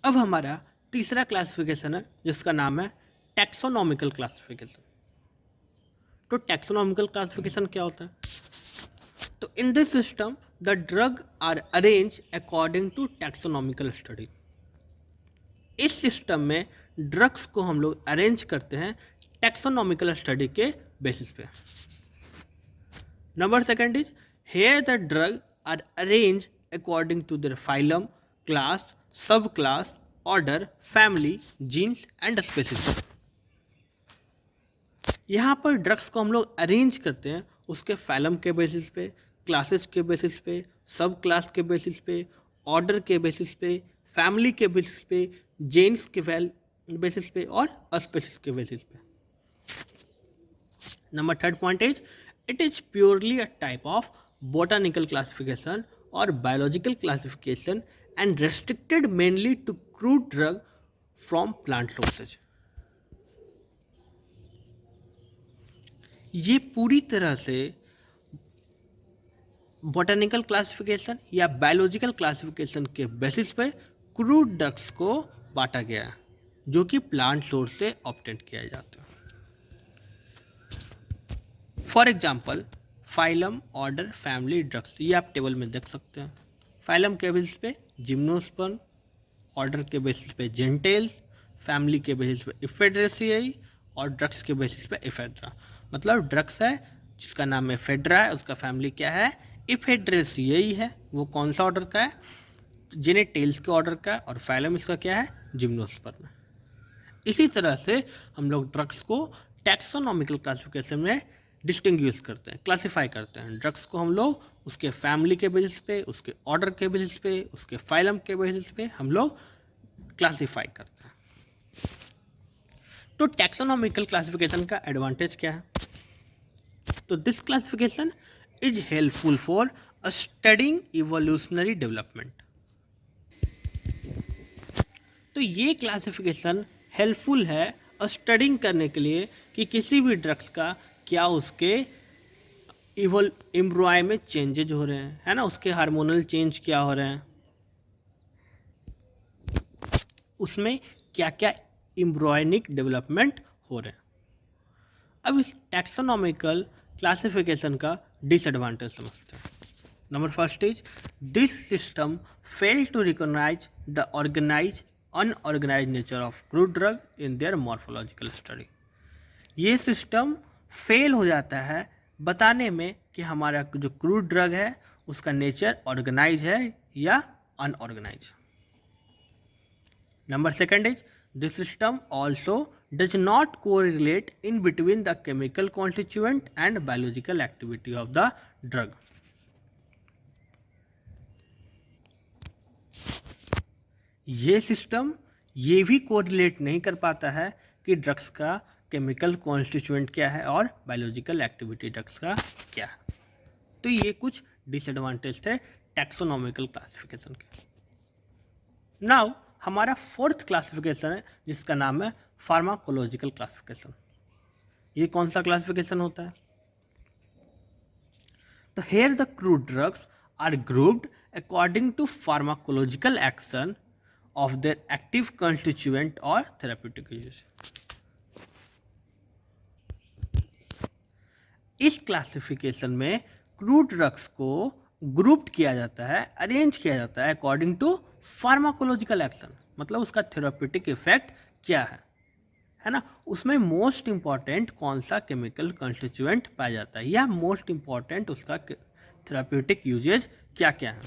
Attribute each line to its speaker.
Speaker 1: अब हमारा तीसरा क्लासिफिकेशन है जिसका नाम है टैक्सोनॉमिकल क्लासिफिकेशन। तो टैक्सोनॉमिकल क्लासिफिकेशन क्या होता है? तो in this system the drug are arrange according to taxonomical study. इस सिस्टम में ड्रग्स को हम लोग अरेंज करते हैं टैक्सोनॉमिकल स्टडी के बेसिस पे। Number second is here the drug are arranged according to their phylum, class, subclass, order, family, genes and species। यहाँ पर ड्रग्स को हम लोग अरेंज करते हैं उसके फैलम के बेसिस पे, क्लासेस के बेसिस पे, सब क्लास के बेसिस पे, ऑर्डर के बेसिस पे, फैमिली के बेसिस पे, जेन्स के बेसिस पे और स्पेसिस के बेसिस पे। Number third point is it is purely a type of botanical classification or biological classification and restricted mainly to crude drug from plant sources। ये पूरी तरह से botanical classification या biological classification के बेसिस पे crude drugs को बांटा गया है जो कि प्लांट सोर्स से ऑब्टेन किया जाता है। For example phylum, order, family, drugs, ये आप टेबल में देख सकते हैं। फाइलम के बेसिस पे जिम्नोस्पर्म, ऑर्डर के बेसिस पे जेंटेल्स, फैमिली के बेसिस पे इफेड्रेसियाई और ड्रग्स के बेसिस पे इफेड्रा। मतलब ड्रग्स है जिसका नाम इफेड्रा है, उसका फैमिली क्या है? इफेड्रेसियाई है। वो कौन सा ऑर्डर का है? जेनेटेल्स के ऑर्डर का है। और फाइलम इसका क्या है? जिम्नोस्पर्म। इसी तरह से हम लोग ड्रग्स को टैक्सोनॉमिकल क्लासिफिकेशन में डिस्टिंग्विश करते हैं, क्लासीफाई करते हैं। ड्रग्स को हम लोग उसके फैमिली के बेसिस पे, उसके ऑर्डर के बेसिस पे, उसके फाइलम के बेसिस पे हम लोग क्लासीफाई करते हैं। तो टैक्सोनॉमिकल क्लासिफिकेशन का एडवांटेज क्या है? तो this classification is helpful for studying evolutionary development. तो ये क्लासिफिकेशन हेल्पफुल है स्टडिंग करने के लिए कि किसी भी ड्रग्स का क्या उसके एम्ब्रॉय में चेंजेज हो रहे हैं, है ना, उसके हार्मोनल चेंज क्या हो रहे हैं, उसमें क्या क्या एम्ब्रॉयनिक डेवलपमेंट हो रहे हैं। अब इस टैक्सोनॉमिकल क्लासिफिकेशन का डिसएडवांटेज समझते हैं। Number first is this system fail to recognise the organise unorganise nature of crude drug in their morphological study. ये सिस्टम फेल हो जाता है बताने में कि हमारा जो क्रूड ड्रग है उसका नेचर ऑर्गेनाइज है या unorganise. Number second is this system also does not correlate in between the chemical constituent and biological activity of the drug. ये सिस्टम ये भी कोरिलेट नहीं कर पाता है कि ड्रग्स का केमिकल कॉन्स्टिट्यूएंट क्या है और बायोलॉजिकल एक्टिविटी ड्रग्स का क्या है। तो ये कुछ डिसएडवांटेज थे टैक्सोनॉमिकल क्लासिफिकेशन के। नाउ हमारा फोर्थ क्लासिफिकेशन है जिसका नाम है फार्माकोलॉजिकल क्लासिफिकेशन। ये कौन सा क्लासिफिकेशन होता है? तो here the crude drugs are grouped according to pharmacological action of their active constituent or therapeutic use। इस क्लासिफिकेशन में क्रूड ड्रग्स को ग्रुप्ड किया जाता है, अरेंज किया जाता है अकॉर्डिंग टू फार्माकोलॉजिकल एक्शन। मतलब उसका थेराप्यूटिक इफेक्ट क्या है ना, उसमें मोस्ट इंपॉर्टेंट कौन सा केमिकल कंस्टिट्यूएंट पाया जाता है या मोस्ट इंपॉर्टेंट उसका थेराप्यूटिक यूजेज क्या क्या है।